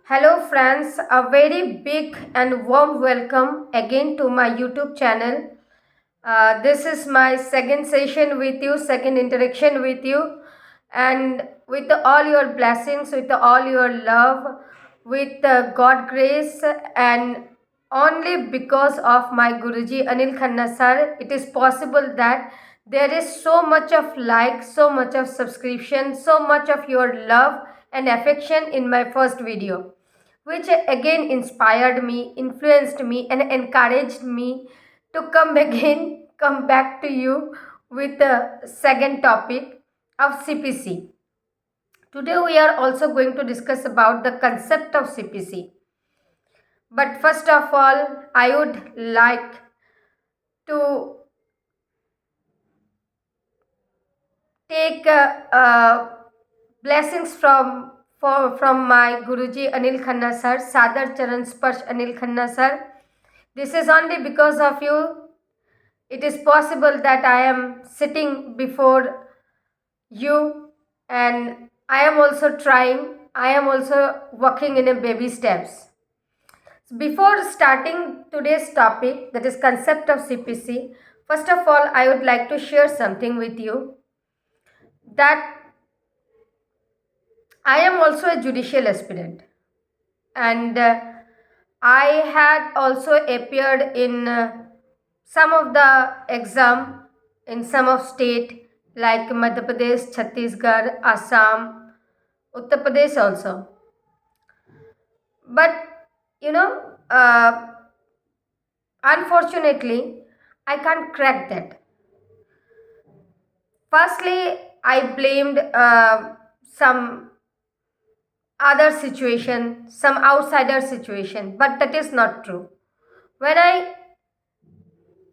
Hello, friends. A very big and warm welcome again to my YouTube channel. This is my second session with you, second interaction with you, and with all your blessings, with all your love, with God grace, and only because of my Guruji Anil Khanna sir, it is possible that there is so much of like, so much of subscription, so much of your love and affection in my first video, which again inspired me, influenced me, and encouraged me to come again, come back to you with the second topic of CPC. Today we are also going to discuss about the concept of CPC. But first of all, I would like to take blessings from my Guruji Anil Khanna sir, Sadar Charan Sparsh Anil Khanna sir. This is only because of you. It is possible that I am sitting before you, and I am also trying. I am also walking in a baby steps. Before starting today's topic, that is concept of CPC, first of all, I would like to share something with you that I am also a judicial aspirant, and I had also appeared in some of the exam in some of state like Madhya Pradesh, Chhattisgarh, Assam, Uttar Pradesh also. But you know, unfortunately, I can't crack that. Firstly, I blamed some other situation, some outsider situation, but that is not true. When I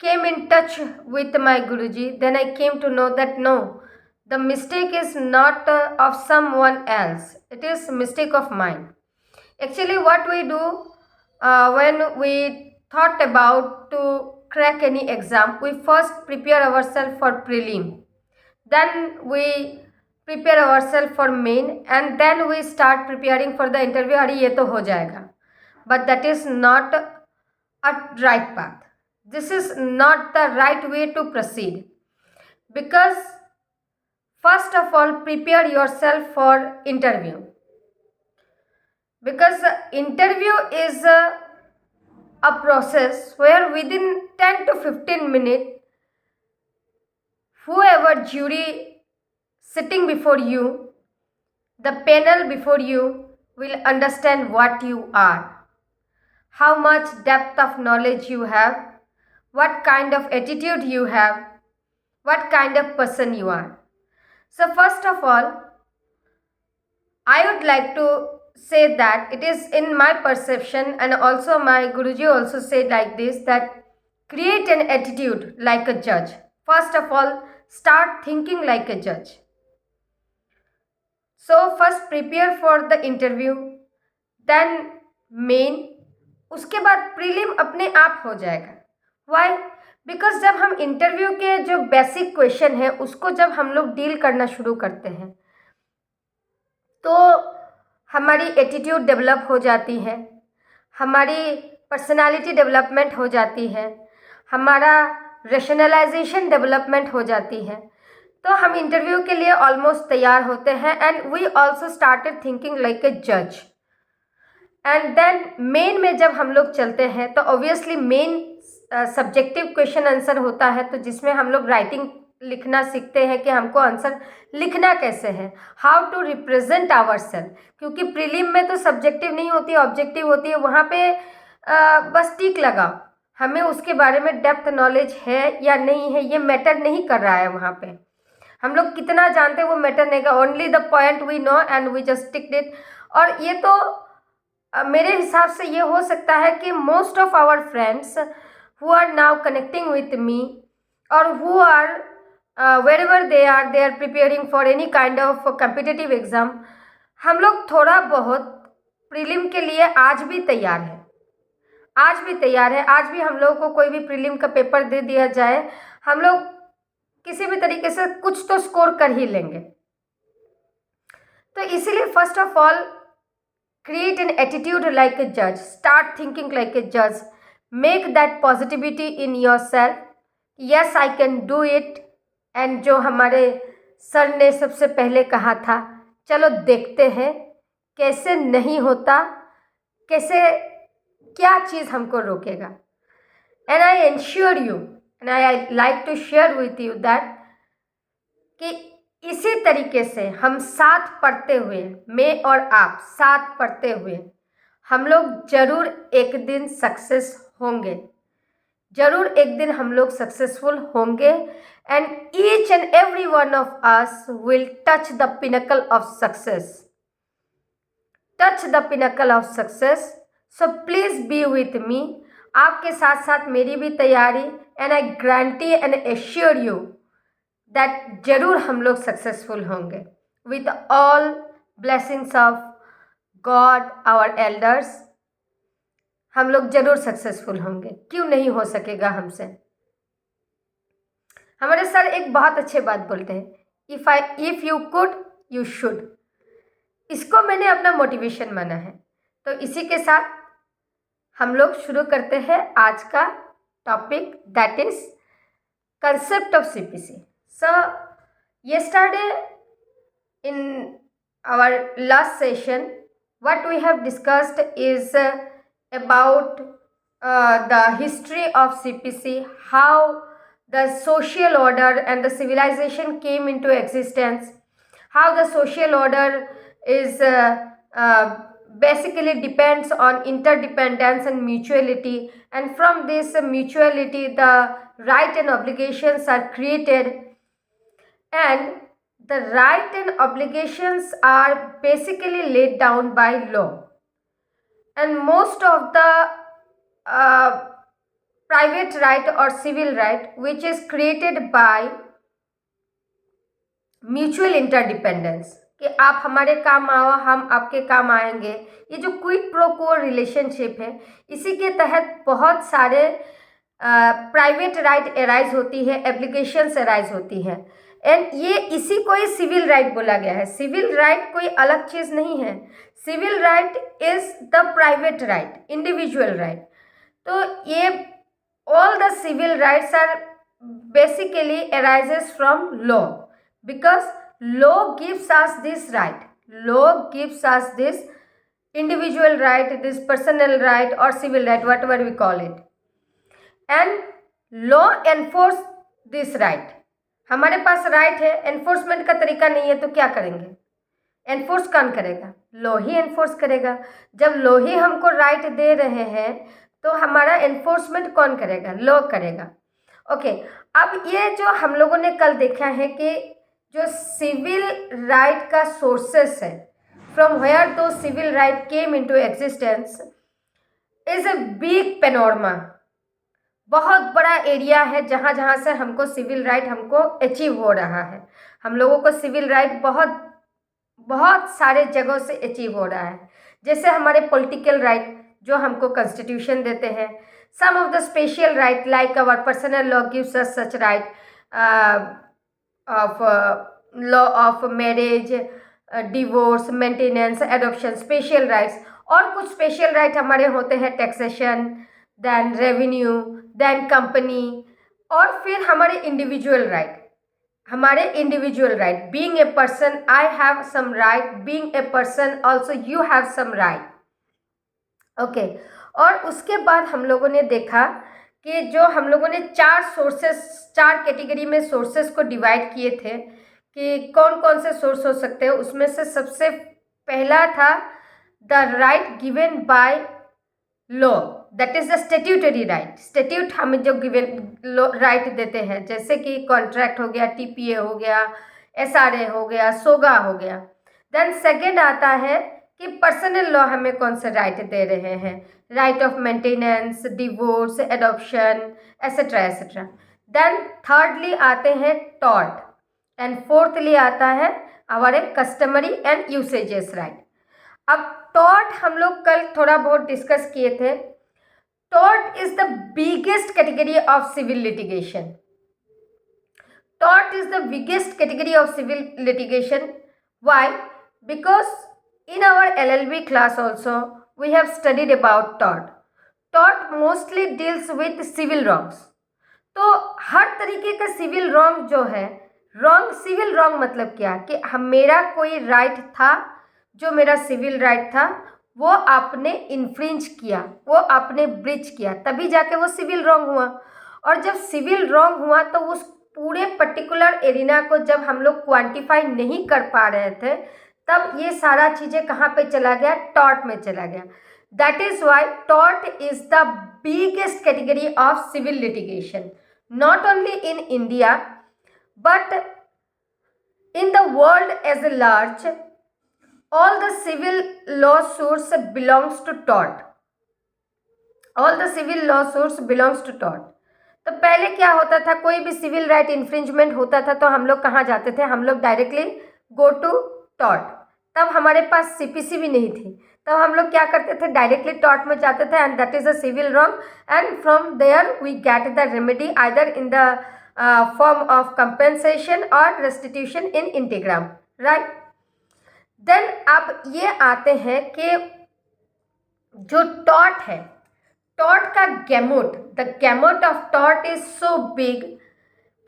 came in touch with my Guruji, then I came to know that no, the mistake is not of someone else. It is a mistake of mine. Actually, what we do when we thought about to crack any exam, we first prepare ourselves for prelim. Then we prepare ourselves for main, and then we start preparing for the interview. अरे ये तो हो जाएगा. But that is not a right path. This is not the right way to proceed, because first of all prepare yourself for interview, because interview is a process where within 10 to 15 minutes whoever jury sitting before you, the panel before you, will understand what you are, how much depth of knowledge you have, what kind of attitude you have, what kind of person you are. So first of all, I would like to say that it is in my perception, and also my Guruji also said like this, that create an attitude like a judge. First of all, start thinking like a judge. So first prepare for the interview, then main, उसके बाद prelim अपने आप हो जाएगा. Y? Because जब हम interview के जो बेसिक क्वेश्चन है उसको जब हम लोग डील करना शुरू करते हैं तो हमारी एटीट्यूड डेवलप हो जाती है, हमारी पर्सनालिटी डेवलपमेंट हो जाती है, हमारा रेशनलाइजेशन डेवलपमेंट हो जाती है. तो हम इंटरव्यू के लिए ऑलमोस्ट तैयार होते हैं, and we also started thinking like a जज. एंड देन मेन में जब हम लोग चलते हैं तो obviously main subjective question answer होता है, तो जिसमें हम लोग राइटिंग लिखना सीखते हैं कि हमको आंसर लिखना कैसे है, how to represent our self. क्योंकि प्रीलिम में तो सब्जेक्टिव नहीं होती, ऑब्जेक्टिव होती है. वहाँ पे बस टिक लगाओ, हमें उसके बारे में डेप्थ नॉलेज है या नहीं है ये मैटर नहीं कर रहा है. वहाँ पे हम लोग कितना जानते हैं वो मैटर नहीं कर, only the point we know and we just tick it. और ये तो मेरे हिसाब से ये हो सकता है कि most of our friends who are now connecting with me, or who are wherever they are preparing for any kind of competitive exam, हम लोग थोड़ा बहुत प्रीलिम के लिए आज भी तैयार है. आज भी हम लोगों को कोई भी प्रीलिम का पेपर दे दिया जाए, हम लोग किसी भी तरीके से कुछ तो स्कोर कर ही लेंगे. तो इसीलिए first of all create an attitude like a judge, start thinking like a judge, make that positivity in yourself, yes I can do it. And जो हमारे सर ने सबसे पहले कहा था, चलो देखते हैं कैसे नहीं होता, कैसे क्या चीज़ हमको रोकेगा. And I ensure you and I like to share with you that कि इसी तरीके से हम साथ पढ़ते हुए, मैं और आप साथ पढ़ते हुए, हम लोग ज़रूर एक दिन सक्सेस होंगे, ज़रूर एक दिन हम लोग सक्सेसफुल होंगे. And each and every one of us will touch the pinnacle of success, touch the pinnacle of success. So please be with me. आपके साथ साथ मेरी भी तैयारी. And I guarantee and assure you that जरूर हम लोग सक्सेसफुल होंगे with all blessings of God our elders. हम लोग जरूर सक्सेसफुल होंगे, क्यों नहीं हो सकेगा हमसे. हमारे सर एक बहुत अच्छे बात बोलते हैं, if you could you should. इसको मैंने अपना मोटिवेशन माना है. तो इसी के साथ हम लोग शुरू करते हैं आज का topic, that is concept of CPC. So, yesterday in our last session, what we have discussed is about the history of CPC, how the social order and the civilization came into existence, how the social order is basically depends on interdependence and mutuality, and from this mutuality the right and obligations are created. And the right and obligations are basically laid down by law. And most of the private right or civil right which is created by mutual interdependence, कि आप हमारे काम आओ, हम आपके काम आएंगे. ये जो क्विड प्रो क्वो रिलेशनशिप है, इसी के तहत बहुत सारे प्राइवेट राइट एराइज होती है, एप्लीकेशंस एराइज होती है. एंड ये इसी को ही सिविल राइट बोला गया है. सिविल राइट कोई अलग चीज़ नहीं है. Civil right is the private right, individual right. तो ये all the civil rights are basically arises from law, because law gives us this right, law gives us this individual right, this personal right और civil right, whatever we call it. And law enforce this right. हमारे पास right है, enforcement का तरीका नहीं है, तो क्या करेंगे? एनफोर्स कौन करेगा? लॉ ही एनफोर्स करेगा. जब लॉ ही हमको राइट दे रहे हैं तो हमारा एनफोर्समेंट कौन करेगा? लॉ करेगा. ओके, अब ये जो हम लोगों ने कल देखा है कि जो सिविल राइट का सोर्सेस है, from where do civil right came into existence, is a big panorama. बहुत बड़ा एरिया है जहाँ जहाँ से हमको सिविल राइट हमको अचीव हो रहा है. हम लोगों को सिविल राइट बहुत बहुत सारे जगहों से अचीव हो रहा है. जैसे हमारे पॉलिटिकल राइट जो हमको कॉन्स्टिट्यूशन देते हैं, some of the special right like our personal law gives us such right of law of marriage, divorce, maintenance, adoption, special rights. और कुछ स्पेशल राइट हमारे होते हैं taxation, then revenue, then company, और फिर हमारे इंडिविजुअल राइट. हमारे individual right, being a person I have some right, being a person also you have some right. Okay, और उसके बाद हम लोगों ने देखा कि जो हम लोगों ने चार सोर्सेस, चार कैटेगरी में सोर्सेस को डिवाइड किए थे कि कौन कौन से सोर्स हो सकते हैं. उसमें से सबसे पहला था the right given by law, that is the statutory right. Statute हमें जो गिवन राइट देते हैं, जैसे कि कॉन्ट्रैक्ट हो गया, टीपीए हो गया, एसआरए हो गया, सोगा हो गया. देन सेकेंड आता है कि पर्सनल लॉ हमें कौन से राइट दे रहे हैं, right of maintenance, divorce, adoption, etcetera etcetera. Then thirdly आते हैं टॉर्ट, एंड फोर्थली आता है हमारे कस्टमरी एंड यूसेजेस राइट. अब टॉर्ट हम लोग कल थोड़ा बहुत डिस्कस किए थे. Tort is the biggest category of civil litigation. Tort is the biggest category of civil litigation. Why? Because In our LLB class also, we have studied about tort. Tort mostly deals with civil wrongs. तो हर तरीके का civil wrong जो है, wrong civil wrong मतलब क्या कि हम मेरा कोई राइट था, जो मेरा सिविल राइट था वो आपने इन्फ्रिंज किया, वो आपने ब्रीच किया, तभी जाके वो सिविल रॉन्ग हुआ। और जब सिविल रॉन्ग हुआ तो उस पूरे पर्टिकुलर एरिना को जब हम लोग क्वांटिफाई नहीं कर पा रहे थे, तब ये सारा चीज़ें कहाँ पे चला गया, टॉर्ट में चला गया। That is why tort is the biggest category of civil litigation, not only in India but in the world as a large. All the civil lawsuits belongs to tort. All the civil lawsuits belongs to tort. तो पहले क्या होता था, कोई भी civil right infringement होता था तो हम लोग कहाँ जाते थे, हम लोग डायरेक्टली गो टू टॉर्ट। तब हमारे पास सीपीसी भी नहीं थी, तब हम लोग क्या करते थे, डायरेक्टली टॉर्ट में जाते थे, and that is a civil wrong, and from there we get the remedy either in the form of compensation or restitution in integrum, right. Then अब ये आते हैं कि जो टॉर्ट है, टॉर्ट का gamut, the gamut of tort is so big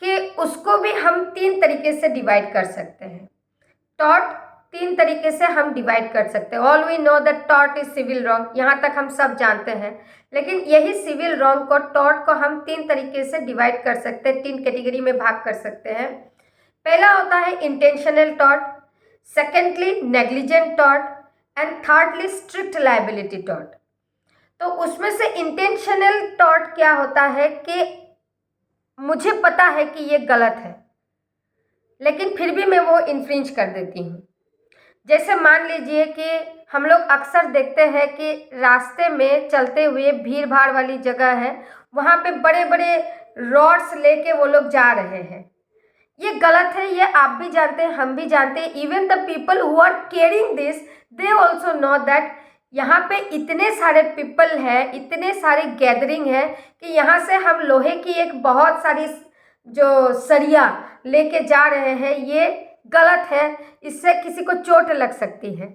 कि उसको भी हम 3 तरीके से डिवाइड कर सकते हैं। टॉर्ट 3 तरीके से हम डिवाइड कर सकते हैं। All we know that tort is civil wrong, यहाँ तक हम सब जानते हैं, लेकिन यही सिविल रॉन्ग को, टॉर्ट को हम 3 तरीके से डिवाइड कर सकते हैं, 3 कैटेगरी में भाग कर सकते हैं। पहला होता है intentional tort, secondly negligent tort, and thirdly strict liability tort. तो उसमें से इंटेंशनल टॉर्ट क्या होता है कि मुझे पता है कि ये गलत है, लेकिन फिर भी मैं वो इन्फ्रिंज कर देती हूँ। जैसे मान लीजिए कि हम लोग अक्सर देखते हैं कि रास्ते में चलते हुए भीड़ भाड़ वाली जगह है, वहाँ पे बड़े बड़े रॉड्स लेके वो लोग जा रहे हैं। ये गलत है, ये आप भी जानते हैं, हम भी जानते हैं। Even the people who are caring this, they also know that यहाँ पे इतने सारे पीपल हैं, इतने सारे गैदरिंग है कि यहाँ से हम लोहे की एक बहुत सारी जो सरिया लेके जा रहे हैं, ये गलत है, इससे किसी को चोट लग सकती है।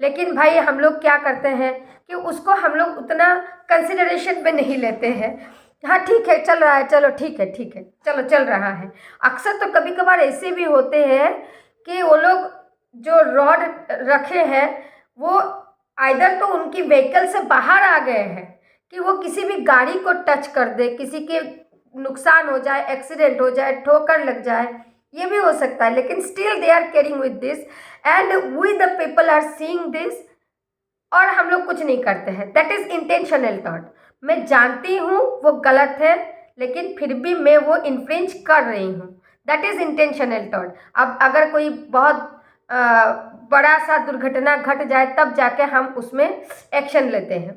लेकिन भाई हम लोग क्या करते हैं कि उसको हम लोग उतना कंसिडरेशन में नहीं लेते हैं। हाँ ठीक है, चल रहा है, चलो ठीक है, ठीक है, चलो चल रहा है। अक्सर तो कभी कभार ऐसे भी होते हैं कि वो लोग जो रॉड रखे हैं वो आइदर तो उनकी व्हीकल से बाहर आ गए हैं कि वो किसी भी गाड़ी को टच कर दे, किसी के नुकसान हो जाए, एक्सीडेंट हो जाए, ठोकर लग जाए, ये भी हो सकता है, लेकिन still they are caring with this and we the people are seeing this, और हम लोग कुछ नहीं करते हैं। That is intentional tort. मैं जानती हूँ वो गलत है, लेकिन फिर भी मैं वो इन्फ्रिंज कर रही हूँ, दैट इज़ इंटेंशनल टॉर्ट। अब अगर कोई बहुत बड़ा सा दुर्घटना घट जाए तब जाके हम उसमें एक्शन लेते हैं।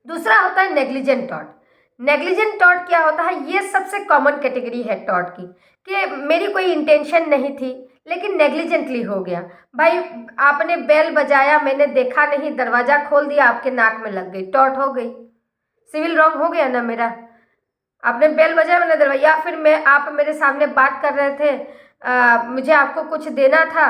दूसरा होता है नेग्लिजेंट टॉर्ट। नेग्लिजेंट टॉर्ट क्या होता है, ये सबसे कॉमन कैटेगरी है टॉर्ट की, कि मेरी कोई इंटेंशन नहीं थी लेकिन नेग्लिजेंटली हो गया। भाई आपने बेल बजाया, मैंने देखा नहीं, दरवाज़ा खोल दिया, आपके नाक में लग गई, टॉर्ट हो गई, सिविल रॉन्ग हो गया ना मेरा। आपने बेल बजाया, मैंने दरवाजा, या फिर आप मेरे सामने बात कर रहे थे, मुझे आपको कुछ देना था,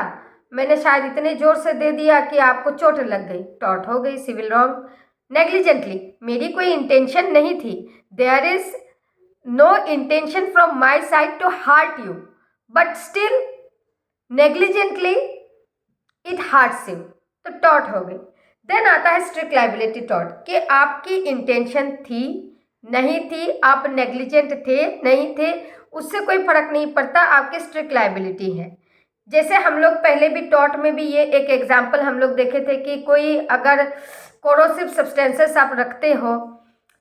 मैंने शायद इतने ज़ोर से दे दिया कि आपको चोट लग गई, टॉर्ट हो गई, सिविल रॉन्ग। नेग्लिजेंटली, मेरी कोई इंटेंशन नहीं थी, there is no intention from my side to hurt you, but still negligently it hurts you, तो टॉर्ट हो गई। देन आता है स्ट्रिक्ट लायबिलिटी टॉर्ट, कि आपकी इंटेंशन थी नहीं थी, आप नेग्लिजेंट थे नहीं थे, उससे कोई फर्क नहीं पड़ता, आपकी स्ट्रिक्ट लायबिलिटी है। जैसे हम लोग पहले भी टॉर्ट में भी ये एक एग्जाम्पल हम लोग देखे थे कि कोई अगर कोरोसिव सब्सटेंसेस आप रखते हो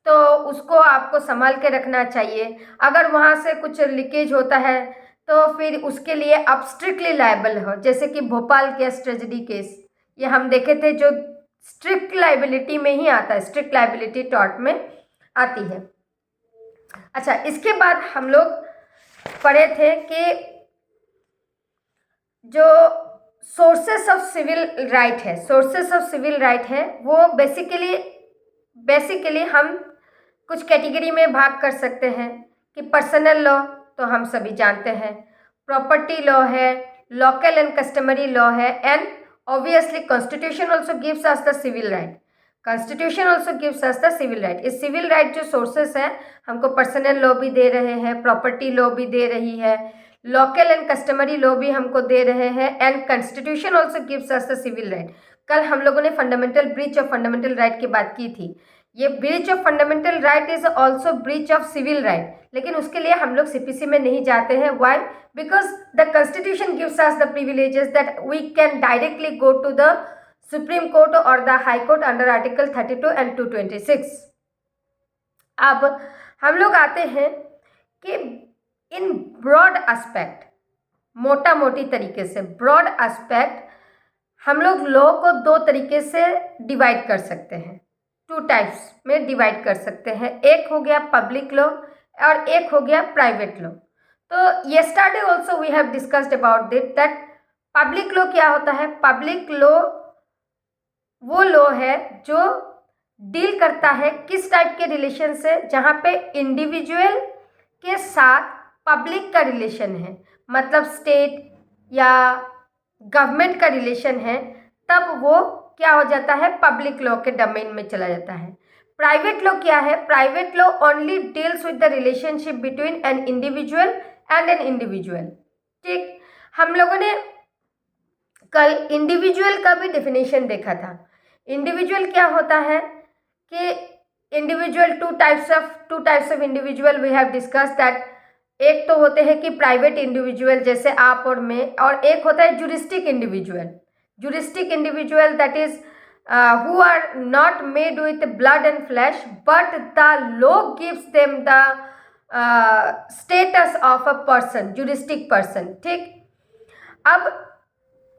तो उसको आपको संभाल के रखना चाहिए। अगर वहाँ से कुछ लीकेज होता है तो फिर उसके लिए आप स्ट्रिक्टली लायबल हो, जैसे कि भोपाल केस, ट्रेजेडी केस, ये हम देखे थे, जो स्ट्रिक्ट लायबिलिटी में ही आता है, स्ट्रिक्ट लायबिलिटी टॉर्ट में आती है। अच्छा, इसके बाद हम लोग पढ़े थे कि जो सोर्सेस ऑफ सिविल राइट है, सोर्सेस ऑफ सिविल राइट है, वो बेसिकली हम कुछ कैटेगरी में भाग कर सकते हैं कि पर्सनल लॉ तो हम सभी जानते हैं, प्रॉपर्टी लॉ है, लोकल एंड कस्टमरी लॉ है, and Obviously, Constitution also gives us the civil right. Constitution also gives us the civil right. इस civil right जो sources हैं हमको पर्सनल लॉ भी दे रहे हैं, प्रॉपर्टी लॉ भी दे रही है, लोकल एंड कस्टमरी लॉ भी हमको दे रहे हैं, and constitution also gives us the civil right. कल हम लोगों ने fundamental breach of fundamental right की बात की थी. ये breach of fundamental right is also breach of civil right, लेकिन उसके लिए हम लोग सीपीसी में नहीं जाते हैं. Why? Because the constitution gives us the privileges that we can directly go to the supreme court और the high court under article 32 and 226. अब हम लोग आते हैं कि इन ब्रॉड एस्पेक्ट, मोटा मोटी तरीके से ब्रॉड एस्पेक्ट हम लोग लॉ को दो तरीके से डिवाइड कर सकते हैं, टू टाइप्स में डिवाइड कर सकते हैं. एक हो गया पब्लिक लॉ और एक हो गया प्राइवेट लॉ. तो yesterday also we have discussed about that that public law क्या होता है. पब्लिक लॉ वो लॉ है जो डील करता है किस टाइप के रिलेशन से, जहाँ पे इंडिविजुअल के साथ पब्लिक का रिलेशन है, मतलब स्टेट या गवर्नमेंट का रिलेशन है, तब वो क्या हो जाता है, पब्लिक लॉ के डोमेन में चला जाता है. प्राइवेट लॉ क्या है? Private law only deals with the relationship between an individual and an individual. ठीक, हम लोगों ने कल इंडिविजुअल का भी डेफिनेशन देखा था. इंडिविजुअल क्या होता है कि individual two types of individual we have discuss that. एक तो होते हैं कि प्राइवेट इंडिविजुअल जैसे आप और मैं, और एक होता है juristic individual. Juristic individual that is who are not made with blood and flesh, but the law gives them the status of a person, juristic person. ठीक, अब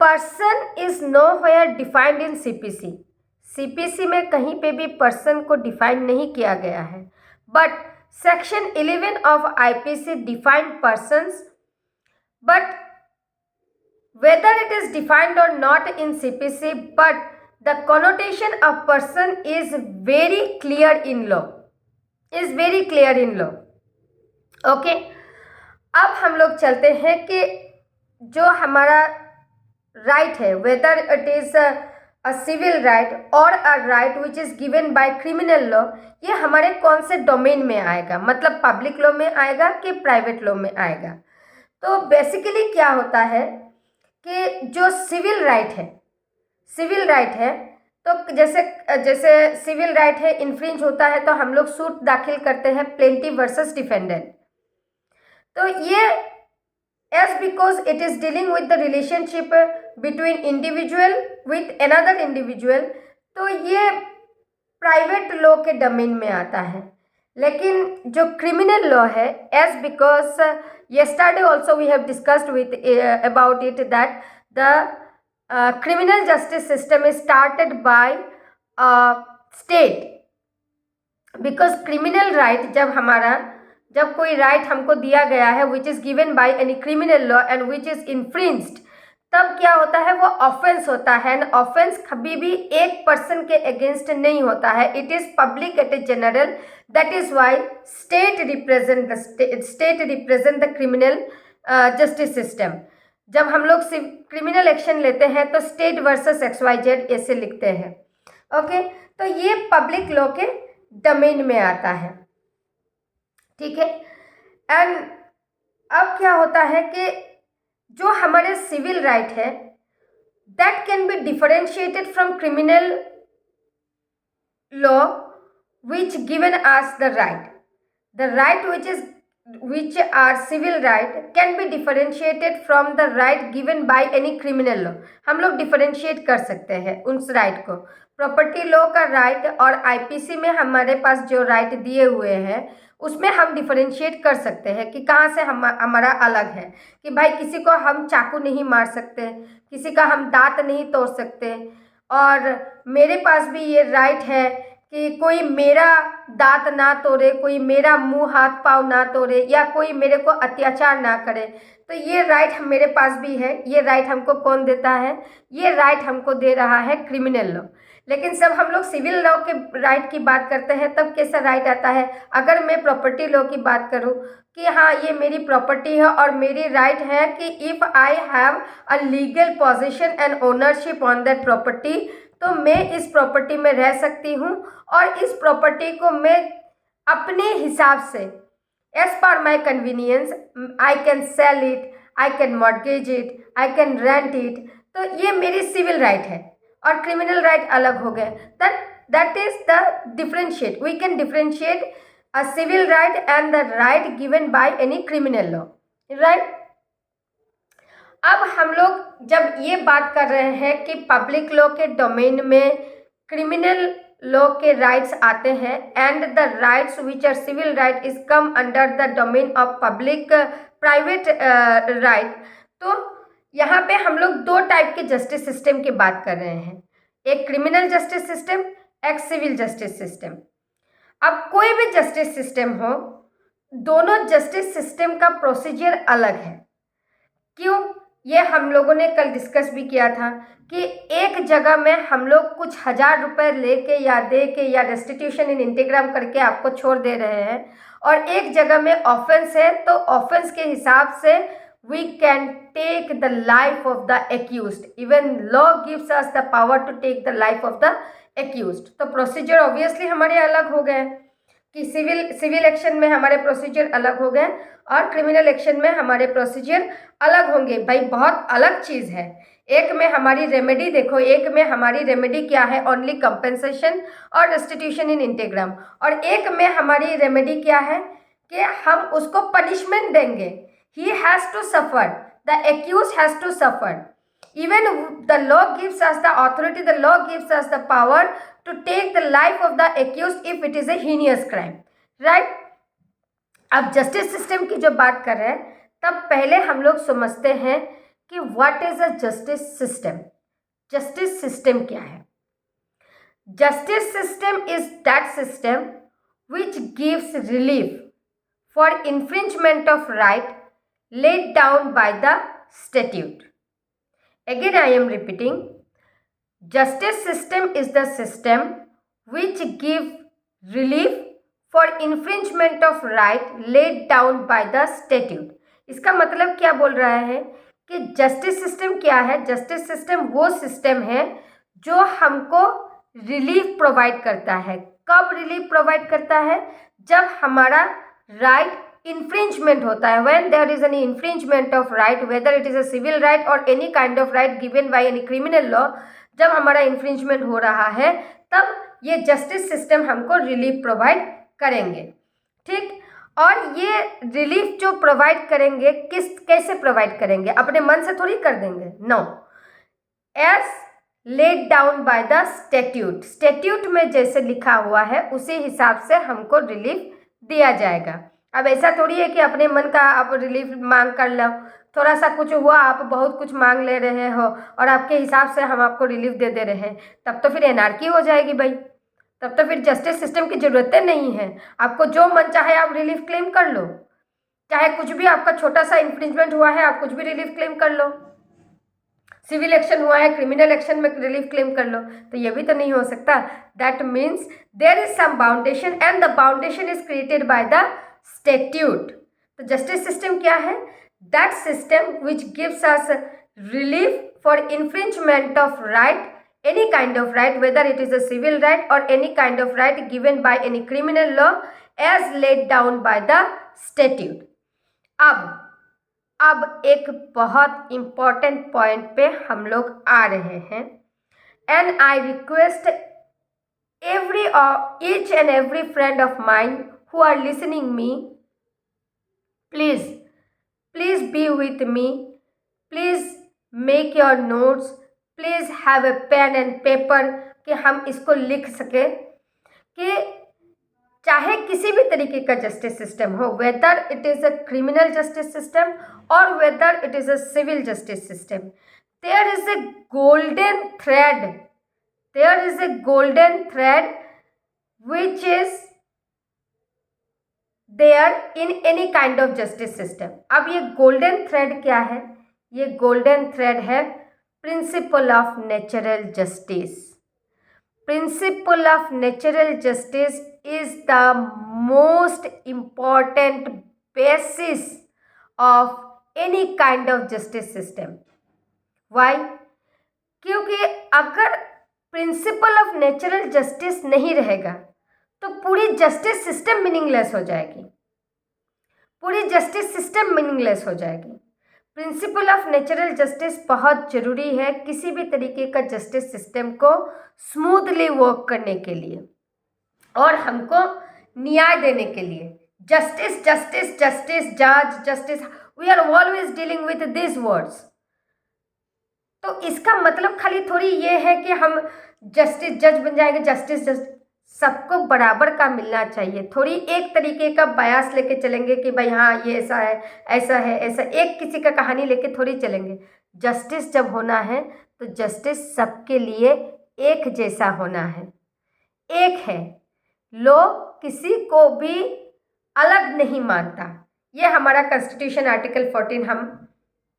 person is nowhere defined in CPC. CPC में कहीं पे भी person को define नहीं किया गया है, but section 11 of IPC define persons, but whether it is defined or not in CPC, but the connotation of person is very clear in law, is very clear in law. Okay, अब हम लोग चलते हैं कि जो हमारा right है, whether it is a civil right or a right which is given by criminal law, ये हमारे कौन से डोमेन में आएगा, मतलब पब्लिक लॉ में आएगा कि प्राइवेट लॉ में आएगा. तो बेसिकली क्या होता है कि जो सिविल राइट है, तो जैसे सिविल राइट है इन्फ्रिंज होता है तो हम लोग सूट दाखिल करते हैं प्लेंटिफ वर्सेस डिफेंडेंट. तो ये as because it is dealing with the relationship between individual with another individual, तो ये प्राइवेट लॉ के डोमेन में आता है. लेकिन जो क्रिमिनल लॉ है, as because yesterday also we have discussed with about it that the criminal justice system is started by state, because criminal right जब कोई राइट हमको दिया गया है which is given by any criminal law and which is infringed, तब क्या होता है, वो ऑफेंस होता है. एंड ऑफेंस कभी भी एक पर्सन के अगेंस्ट नहीं होता है, it is public at a general. That is Y state represent the criminal justice system. जब हम लोग क्रिमिनल एक्शन लेते हैं तो स्टेट वर्सेस XYZ ऐसे लिखते हैं. ओके, तो ये पब्लिक लॉ के डोमेन में आता है. ठीक है, एंड अब क्या होता है कि जो हमारे सिविल राइट है that can be differentiated from criminal law which given us the right which are civil right can be differentiated from the right given by any criminal law. हम लोग डिफरेंशिएट कर सकते हैं उस राइट को. Property law का right और IPC में हमारे पास जो राइट दिए हुए हैं उसमें हम डिफरेंशिएट कर सकते हैं कि कहाँ से हमारा अलग है, कि भाई किसी को हम चाकू नहीं मार सकते, किसी का हम दांत नहीं तोड़ सकते, और मेरे पास भी ये राइट है कि कोई मेरा दांत ना तोड़े, कोई मेरा मुंह हाथ पाँव ना तोड़े, या कोई मेरे को अत्याचार ना करे। तो ये राइट मेरे पास भी है। ये राइट हमको कौन देता है? ये राइट हमको दे रहा है क्रिमिनल लॉ। लेकिन जब हम लोग सिविल लॉ के राइट की बात करते हैं तब कैसा राइट आता है? अगर मैं प्रॉपर्टी लॉ की बात करूं कि हाँ ये मेरी प्रॉपर्टी है और मेरी राइट है कि if I have a legal position and ownership on that property, तो मैं इस प्रॉपर्टी में रह सकती हूँ और इस प्रॉपर्टी को मैं अपने हिसाब से as per my convenience I can sell it, I can mortgage it, I can rent it. तो ये मेरी सिविल राइट है और क्रिमिनल राइट अलग हो गए। That is the differentiate, we can differentiate a civil right and the right given by any criminal law, right. अब हम लोग जब ये बात कर रहे हैं कि पब्लिक लॉ के डोमेन में क्रिमिनल लॉ के राइट्स आते हैं and the rights which are civil right is come under the domain of public private right, तो यहाँ पे हम लोग दो टाइप के जस्टिस सिस्टम की बात कर रहे हैं, एक क्रिमिनल जस्टिस सिस्टम, एक सिविल जस्टिस सिस्टम। अब कोई भी जस्टिस सिस्टम हो, दोनों जस्टिस सिस्टम का प्रोसीजर अलग है। क्यों? ये हम लोगों ने कल डिस्कस भी किया था कि एक जगह में हम लोग कुछ 1000 रुपये लेके या दे के या रेस्टिट्यूशन इन इंटीग्राम करके आपको छोड़ दे रहे हैं, और एक जगह में ऑफेंस है तो ऑफेंस के हिसाब से we can take the life of the accused, even law gives us the power to take the life of the accused। तो प्रोसीजर ऑब्वियसली हमारे अलग हो गए कि सिविल एक्शन में हमारे प्रोसीजर अलग हो गए और क्रिमिनल एक्शन में हमारे प्रोसीजर अलग होंगे। भाई बहुत अलग चीज़ है। एक में हमारी रेमेडी देखो, एक में हमारी रेमेडी क्या है? Only compensation or restitution in इंटीग्राम, और एक में हमारी रेमेडी क्या है कि हम उसको पनिशमेंट देंगे। He has to suffer, the accused has to suffer। Even the law gives us the authority, the law gives us the power to take the life of the accused if it is a heinous crime, right? अब justice system की जो बात कर रहे हैं तब पहले हम लोग समझते हैं कि what is a justice system. Justice system क्या है? Justice system is that system which gives relief for infringement of right laid down by the statute। Again I am repeating, justice system is the system which give relief for infringement of right laid down by the statute। इसका मतलब क्या बोल रहा है कि justice system क्या है? Justice system वो सिस्टम है जो हमको रिलीफ प्रोवाइड करता है। कब रिलीफ प्रोवाइड करता है? जब हमारा राइट infringement होता है, when there is any infringement of right, whether it is a civil right or any kind of right given by any criminal law, जब हमारा infringement हो रहा है तब ये जस्टिस सिस्टम हमको रिलीफ प्रोवाइड करेंगे, ठीक। और ये रिलीफ जो प्रोवाइड करेंगे कैसे प्रोवाइड करेंगे? अपने मन से थोड़ी कर देंगे, no, as laid down by the statute. Statute में जैसे लिखा हुआ है उसी हिसाब से हमको रिलीफ दिया जाएगा। अब ऐसा थोड़ी है कि अपने मन का आप रिलीफ मांग कर लो, थोड़ा सा कुछ हुआ आप बहुत कुछ मांग ले रहे हो और आपके हिसाब से हम आपको रिलीफ दे रहे हैं, तब तो फिर एनार्की हो जाएगी भाई। तब तो फिर जस्टिस सिस्टम की ज़रूरतें नहीं है। आपको जो मन चाहे आप रिलीफ क्लेम कर लो, चाहे कुछ भी आपका छोटा सा इन्फ्रिंजमेंट हुआ है आप कुछ भी रिलीफ क्लेम कर लो, सिविल एक्शन हुआ है क्रिमिनल एक्शन में रिलीफ क्लेम कर लो, तो ये भी तो नहीं हो सकता। That means there is some boundation and the boundation is created by the statute. तो जस्टिस सिस्टम क्या है? That system which gives us relief for infringement of right, any kind of right, whether it is a civil right or any kind of right given by any criminal law as laid down by the statute। अब एक बहुत important point पे हम लोग आ रहे हैं, and I request each and every friend of mine who are listening me, please be with me, please make your notes, please have a pen and paper कि हम इसको लिख सकें कि चाहे किसी भी तरीके का जस्टिस सिस्टम हो, whether it is a criminal justice system और whether it is a civil justice system, there is a golden thread which is there in any kind of justice system. अब ये golden thread क्या है? ये golden thread है principle of natural justice. Principle of natural justice is the most important basis of any kind of justice system. Why? क्योंकि अगर principal of natural justice नहीं रहेगा तो पूरी जस्टिस सिस्टम मीनिंगलेस हो जाएगी, पूरी जस्टिस सिस्टम मीनिंगलेस हो जाएगी। प्रिंसिपल ऑफ नेचुरल जस्टिस बहुत ज़रूरी है किसी भी तरीके का जस्टिस सिस्टम को स्मूथली वर्क करने के लिए और हमको न्याय देने के लिए। जस्टिस जस्टिस जस्टिस जज justice, we are always dealing with this words. तो इसका मतलब खाली थोड़ी ये है कि हम जस्टिस जज बन जाएंगे। जस्टिस जस्ट सबको बराबर का मिलना चाहिए। थोड़ी एक तरीके का बयास लेके चलेंगे कि भाई हाँ ये ऐसा है ऐसा है ऐसा, एक किसी का कहानी लेके थोड़ी चलेंगे। जस्टिस जब होना है तो जस्टिस सबके लिए एक जैसा होना है, एक है। लोग किसी को भी अलग नहीं मानता। ये हमारा कॉन्स्टिट्यूशन आर्टिकल 14 हम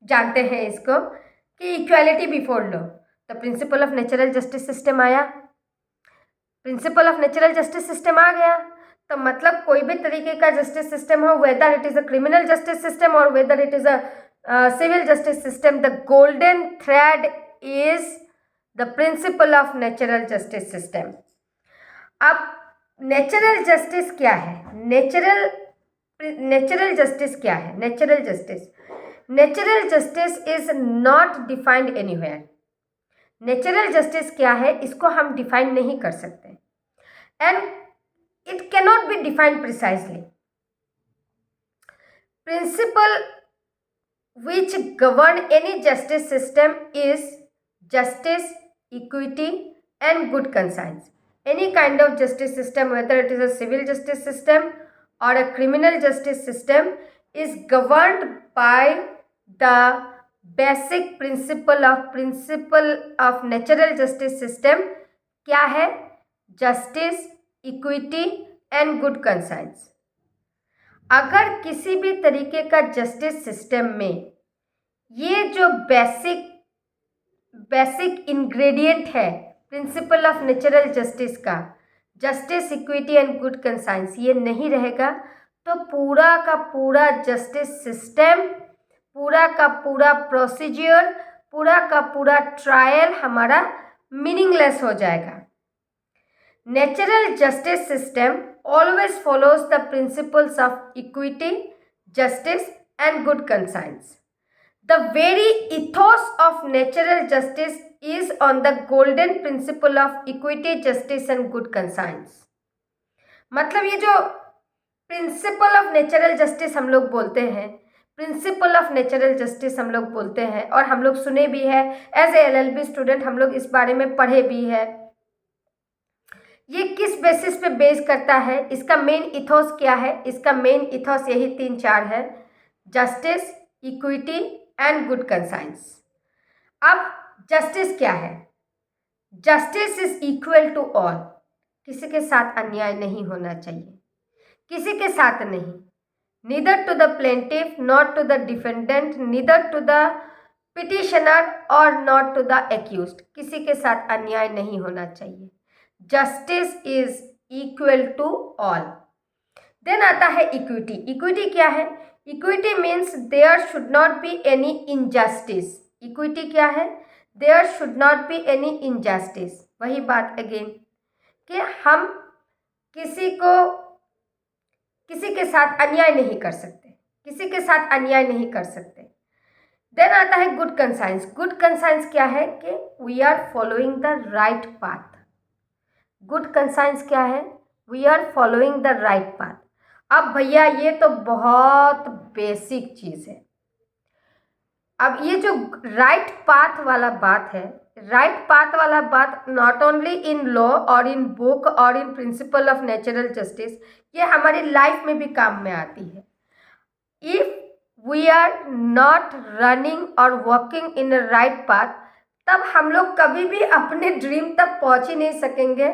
जानते हैं इसको कि इक्वालिटी बिफोर लॉ। तो principle of natural justice system आया, principle of natural justice system आ गया तो मतलब कोई भी तरीके का जस्टिस सिस्टम हो, whether it is a criminal justice system और whether it is a civil justice system, the golden thread is the principle of natural justice system. अब नेचुरल जस्टिस क्या है? नेचुरल जस्टिस क्या है? Natural justice is not defined anywhere. Natural justice क्या है इसको हम डिफाइन नहीं कर सकते and it cannot be defined precisely. Principle which govern any justice system is justice, equity and good conscience. Any kind of justice system, whether it is a civil justice system or a criminal justice system, is governed by the basic principle of natural justice system. क्या है? Justice, equity and good conscience. अगर किसी भी तरीके का justice system में ये जो बेसिक इंग्रेडिएंट है प्रिंसिपल ऑफ नेचुरल जस्टिस का, justice, equity and good conscience, ये नहीं रहेगा तो पूरा का पूरा जस्टिस सिस्टम, पूरा का पूरा प्रोसीजर, पूरा का पूरा ट्रायल हमारा मीनिंगलेस हो जाएगा। Natural justice system always follows the principles of equity, justice and good conscience. The very ethos of natural justice is on the golden principle of equity, justice and good conscience. मतलब ये जो principal of natural justice हम लोग बोलते हैं, principal of natural justice हम लोग बोलते हैं और हम लोग सुने भी है, एज ए LLB स्टूडेंट हम लोग इस बारे में पढ़े भी है। ये किस बेसिस पे बेस करता है? इसका मेन इथोस क्या है? इसका मेन इथोस यही 3-4 है, justice, equity and good conscience. अब जस्टिस क्या है? Justice is equal to all. किसी के साथ अन्याय नहीं होना चाहिए, किसी के साथ नहीं, neither to the plaintiff not to the defendant, neither to the petitioner or not to the accused. किसी के साथ अन्याय नहीं होना चाहिए। Justice is equal to all. Then आता है इक्विटी। इक्विटी क्या है? Equity means there should not be any injustice. Equity क्या है? There should not be any injustice. वही बात अगेन कि हम किसी के साथ अन्याय नहीं कर सकते, किसी के साथ अन्याय नहीं कर सकते। देन आता है गुड कंसाइंस। गुड कंसाइंस क्या है? कि we are following the right path. Good conscience क्या है? We are following the right path. अब भैया ये तो बहुत बेसिक चीज़ है। अब ये जो राइट पाथ वाला बात है, राइट पाथ वाला बात नॉट ओनली इन लॉ और इन बुक और in principle of natural justice, ये हमारी लाइफ में भी काम में आती है। If we are not running और working in a right path, तब हम लोग कभी भी अपने ड्रीम तक पहुंच ही नहीं सकेंगे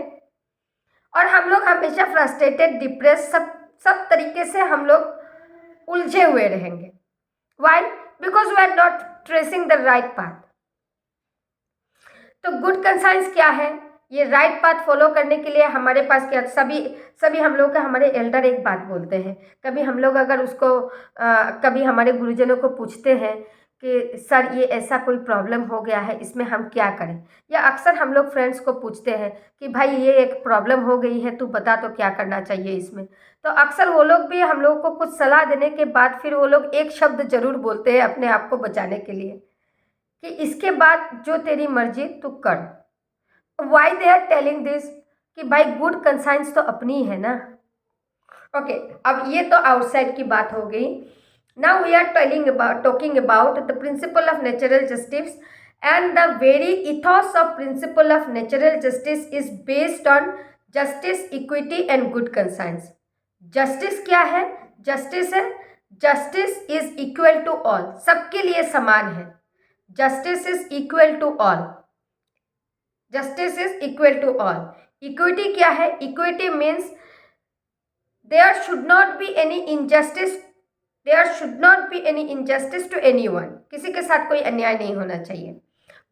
और हम लोग हमेशा फ्रस्ट्रेटेड, डिप्रेस, सब तरीके से हम लोग उलझे हुए रहेंगे। Why? Because we are not tracing the right path. तो गुड कंसाइंस क्या है? ये राइट पाथ फॉलो करने के लिए हमारे पास क्या, सभी हम लोग का, हमारे एल्डर एक बात बोलते हैं। कभी हम लोग अगर उसको कभी हमारे गुरुजनों को पूछते हैं कि सर ये ऐसा कोई प्रॉब्लम हो गया है, इसमें हम क्या करें, या अक्सर हम लोग फ्रेंड्स को पूछते हैं कि भाई ये एक प्रॉब्लम हो गई है, तू बता तो क्या करना चाहिए इसमें। तो अक्सर वो लोग भी हम लोग को कुछ सलाह देने के बाद फिर वो लोग एक शब्द ज़रूर बोलते हैं अपने आप को बचाने के लिए, कि इसके बाद जो तेरी मर्जी तू कर। Why they are telling this? कि भाई गुड कंसाइंस तो अपनी है ना। ओके, अब ये तो आउटसाइड की बात हो गई। Now we are talking about the principle of natural justice, and the very ethos of principle of natural justice is based on justice, equity and good conscience. Justice क्या है? जस्टिस है, justice is equal to all, सबके लिए समान है। Justice is equal to all, justice is equal to all. Equity क्या है? Equity means there should not be any injustice, there should not be any injustice to anyone, किसी के साथ कोई अन्याय नहीं होना चाहिए।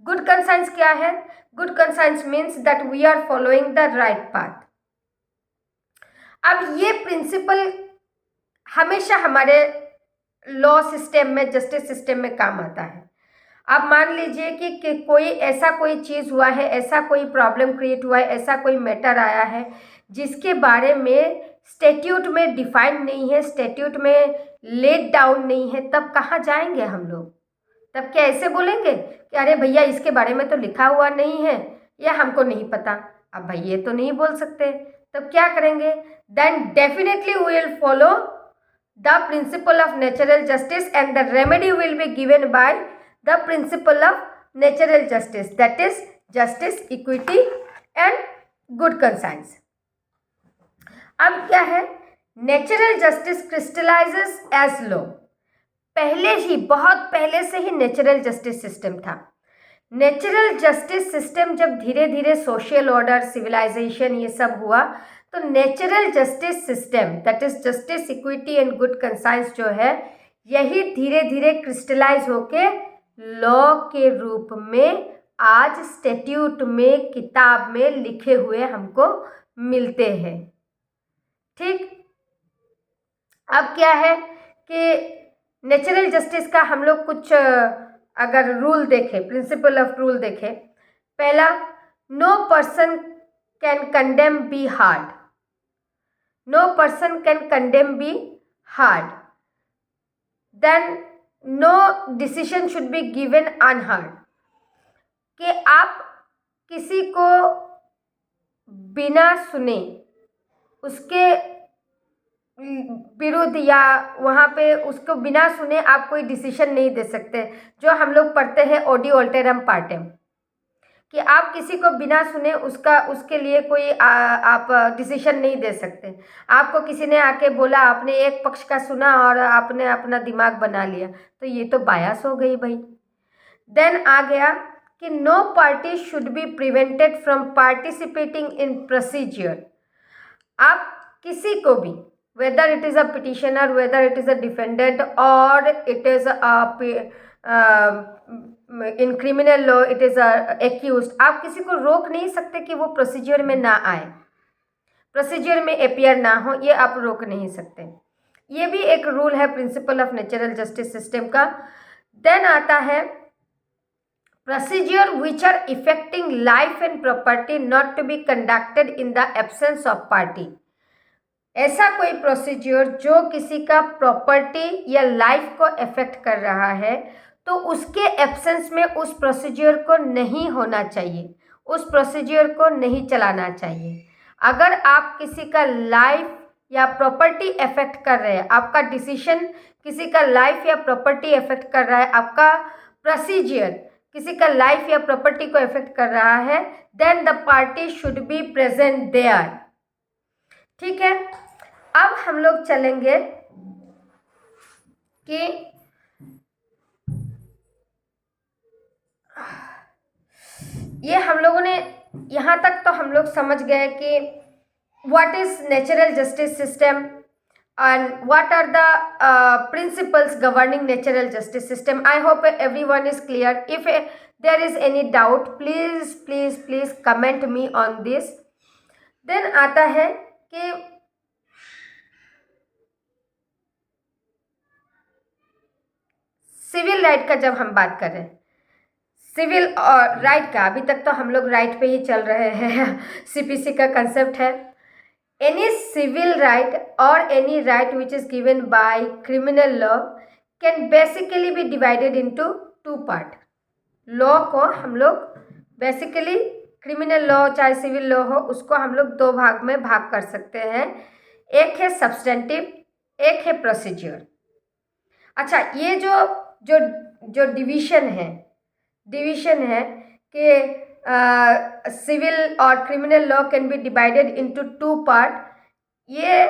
गुड कंसाइंस क्या है? Good conscience means that we are following the right path. अब ये प्रिंसिपल हमेशा हमारे लॉ सिस्टम में, जस्टिस सिस्टम में काम आता है। अब मान लीजिए कि कोई ऐसा कोई चीज़ हुआ है, ऐसा कोई प्रॉब्लम क्रिएट हुआ है, ऐसा कोई मैटर आया है जिसके बारे में स्टैट्यूट में डिफाइंड नहीं है, स्टैट्यूट में लेट डाउन नहीं है, तब कहाँ जाएंगे हम लोग? तब क्या ऐसे बोलेंगे कि अरे भैया इसके बारे में तो लिखा हुआ नहीं है या हमको नहीं पता? अब भाई ये तो नहीं बोल सकते, तब क्या करेंगे? Then definitely we will follow the principle of natural justice and the remedy will be given by the principle of natural justice, that is justice, equity and good conscience. अब क्या है? Natural justice crystallises as law. पहले ही, बहुत पहले से ही natural justice system था। नेचुरल जस्टिस सिस्टम जब धीरे धीरे सोशल ऑर्डर, सिविलाइजेशन ये सब हुआ, तो natural justice system, that is justice, equity and good conscience जो है, यही धीरे धीरे क्रिस्टलाइज होके लॉ के रूप में आज स्टैट्यूट में, किताब में लिखे हुए हमको मिलते हैं। ठीक, अब क्या है कि नेचुरल जस्टिस का हम लोग कुछ अगर रूल देखें, प्रिंसिपल ऑफ रूल देखें, पहला, no person can condemn be heard, no person can condemn be heard. Then no decision should be given unheard, कि आप किसी को बिना सुने, उसके विरुद्ध या वहाँ पे उसको बिना सुने आप कोई डिसीजन नहीं दे सकते। जो हम लोग पढ़ते हैं ऑडियो अल्टेरम पार्टेम, कि आप किसी को बिना सुने उसके लिए कोई आप डिसीजन नहीं दे सकते। आपको किसी ने आके बोला, आपने एक पक्ष का सुना और आपने अपना दिमाग बना लिया, तो ये तो बायस हो गई भाई। देन आ गया कि no party should be prevented from participating in procedure. आप किसी को भी, whether it is a petitioner, whether it is a defendant और it is in criminal law it is accused, आप किसी को रोक नहीं सकते कि वो प्रोसीजर में ना आए, प्रोसीजर में अपियर ना हो, ये आप रोक नहीं सकते। ये भी एक रूल है principle of natural justice system का। देन आता है procedure which are affecting life and property not to be conducted in the absence of party. ऐसा कोई प्रोसीजर जो किसी का प्रॉपर्टी या लाइफ को इफेक्ट कर रहा है, तो उसके एब्सेंस में उस प्रोसीजर को नहीं होना चाहिए, उस प्रोसीजर को नहीं चलाना चाहिए। अगर आप किसी का लाइफ या प्रॉपर्टी इफेक्ट कर रहे हैं, आपका डिसीजन किसी का लाइफ या प्रॉपर्टी इफेक्ट कर रहा है, आपका प्रोसीजर किसी का लाइफ या प्रॉपर्टी को इफेक्ट कर रहा है, then the party should be present there. ठीक है, अब हम लोग चलेंगे कि ये हम लोगों ने यहाँ तक तो हम लोग समझ गए कि what is natural justice system and what are the principles governing natural justice system. I hope everyone is clear. If there is any doubt, please comment me on this. Then आता है कि सिविल राइट का जब हम बात कर रहे हैं, सिविल और राइट का, अभी तक तो हम लोग राइट पे ही चल रहे हैं सीपीसी का कंसेप्ट है। एनी सिविल राइट और any right which is given by criminal law can basically be divided into two part. Law को हम लोग बेसिकली, क्रिमिनल लॉ चाहे सिविल लॉ हो, उसको हम लोग दो भाग में भाग कर सकते हैं। एक है सब्सटेंटिव, एक है प्रोसीजर। अच्छा, ये जो जो जो डिवीज़न है कि सिविल और criminal law can be divided into two part, ये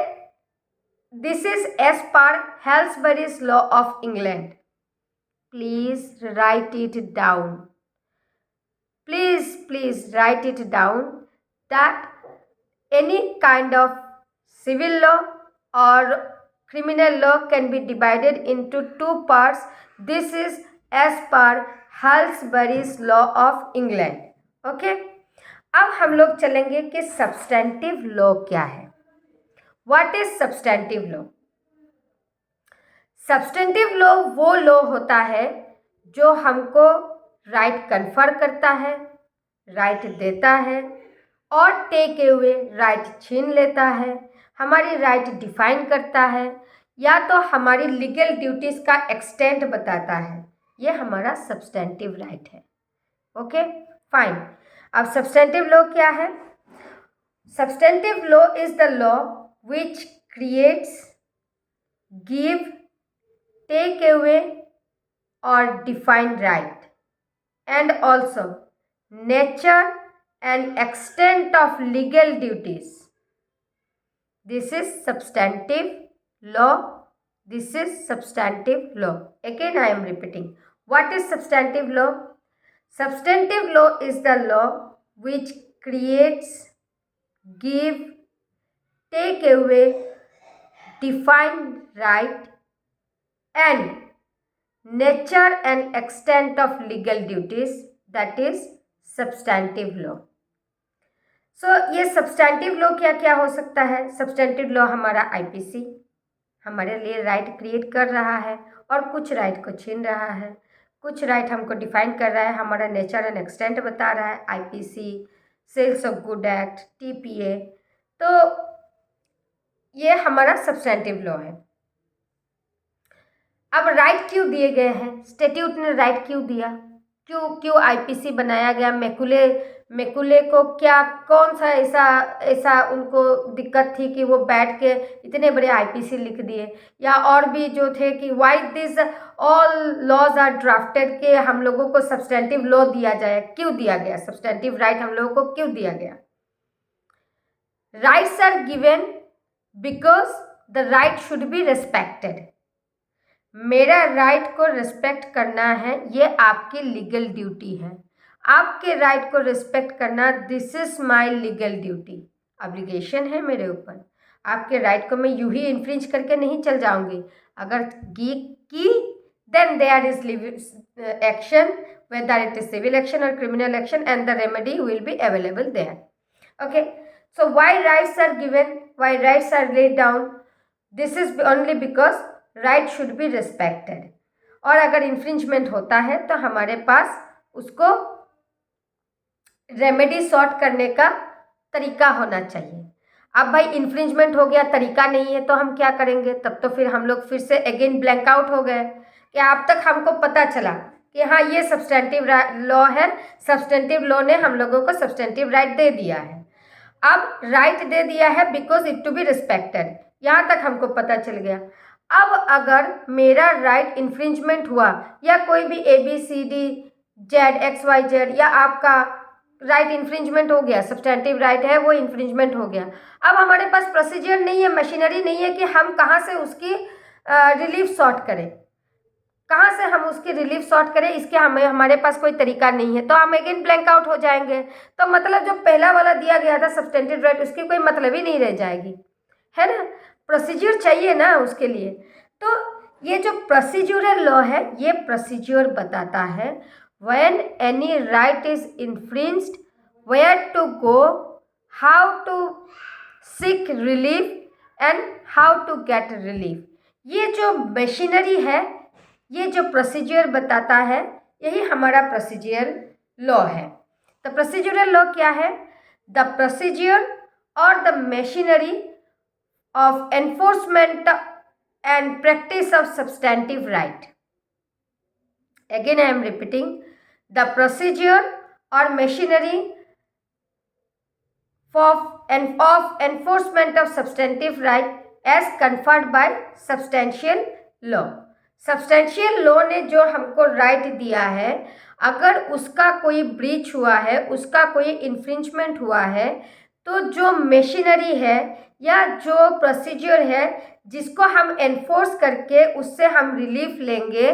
this is as per Halsbury's law of England. Please write it down, please write it down that any kind of civil law or criminal law can be divided into two parts. This is as per Halsbury's law of England. Okay, अब हम लोग चलेंगे कि substantive law क्या है। What is substantive law? Substantive law वो law होता है जो हमको राइट कन्फर करता है, राइट देता है और टेक अवे राइट छीन लेता है, हमारी राइट डिफाइन करता है, या तो हमारी लीगल ड्यूटीज़ का एक्सटेंट बताता है। ये हमारा सब्सटेंटिव राइट है। Okay fine. अब सब्सटेंटिव लॉ क्या है? Substantive law is the law which creates, give, take away और define right and also nature and extent of legal duties. This is substantive law. This is substantive law. Again I am repeating. What is substantive law? Substantive law is the law which creates, give, take away, define right and nature and extent of legal duties, that is substantive law. So ये substantive law क्या क्या हो सकता है? substantive law हमारा IPC हमारे लिए right create कर रहा है और कुछ राइट को छीन रहा है, कुछ राइट हमको डिफाइन कर रहा है, हमारा नेचर एंड एक्सटेंट बता रहा है, IPC, sales of good act, TPA। तो ये हमारा सब्सटेंटिव लॉ है। अब राइट क्यों दिए गए हैं? स्टैट्यूट ने राइट क्यों दिया? क्यों IPC बनाया गया? मैकुले को क्या, कौन सा ऐसा उनको दिक्कत थी कि वो बैठ के इतने बड़े IPC लिख दिए? या और भी जो थे कि why this all laws are drafted, के हम लोगों को सब्सटेंटिव लॉ दिया जाए। क्यों दिया गया? सब्सटेंटिव राइट हम लोगों को क्यों दिया गया? Rights are given because the right should be respected. मेरा राइट को रिस्पेक्ट करना है, ये आपकी लीगल ड्यूटी है। आपके राइट को रिस्पेक्ट करना, this is my legal duty, obligation है मेरे ऊपर। आपके राइट को मैं यूं ही इन्फ्रिंज करके नहीं चल जाऊंगी। अगर की then there is action, whether it is civil action or criminal action, and the remedy will be available there. Okay, so why rights are given, why rights are laid down? This is only because right should be respected. और अगर infringement होता है तो हमारे पास उसको remedy sort करने का तरीका होना चाहिए। अब भाई इन्फ्रिंजमेंट हो गया, तरीका नहीं है, तो हम क्या करेंगे? तब तो फिर हम लोग फिर से अगेन ब्लैंक आउट हो गए कि अब तक हमको पता चला कि हाँ ये सब्सटेंटिव लॉ है, सब्सटेंटिव लॉ ने हम लोगों को सब्सटेंटिव राइट दे दिया है। अब राइट दे दिया है because it to be respected, यहाँ तक हमको पता चल गया। अब अगर मेरा राइट इन्फ्रिंजमेंट हुआ या कोई भी ABCD XYZ या आपका राइट इन्फ्रिंजमेंट हो गया, सब्सटेंटिव राइट है वो इन्फ्रिंजमेंट हो गया, अब हमारे पास प्रोसीजर नहीं है, मशीनरी नहीं है कि हम कहाँ से उसकी रिलीफ सॉर्ट करें। कहाँ से हम उसकी रिलीफ सॉर्ट करें, इसके हमारे पास कोई तरीका नहीं है, तो हम अगेन ब्लैंक आउट हो जाएंगे। तो मतलब जो पहला वाला दिया गया था सब्सटेंटिव राइट, उसकी कोई मतलब ही नहीं रह जाएगी, है ना। प्रोसीजर चाहिए ना उसके लिए। तो ये जो प्रोसीजरल लॉ है, ये प्रोसीजर बताता है when any right is infringed, where to go, how to seek relief and how to get relief. ये जो मशीनरी है, ये जो प्रोसीजर बताता है, यही हमारा प्रोसीजर लॉ है। तो प्रोसीजरल लॉ क्या है? द प्रोसीजर और the machinery of enforcement and practice of substantive right. Again I am repeating, the procedure और machinery of enforcement of substantive right as conferred by substantial law। Substantial law ने जो हमको right दिया है, अगर उसका कोई ब्रीच हुआ है, उसका कोई इन्फ्रिंजमेंट हुआ है, तो जो मशीनरी है या जो प्रोसीजर है जिसको हम एनफोर्स करके उससे हम रिलीफ लेंगे,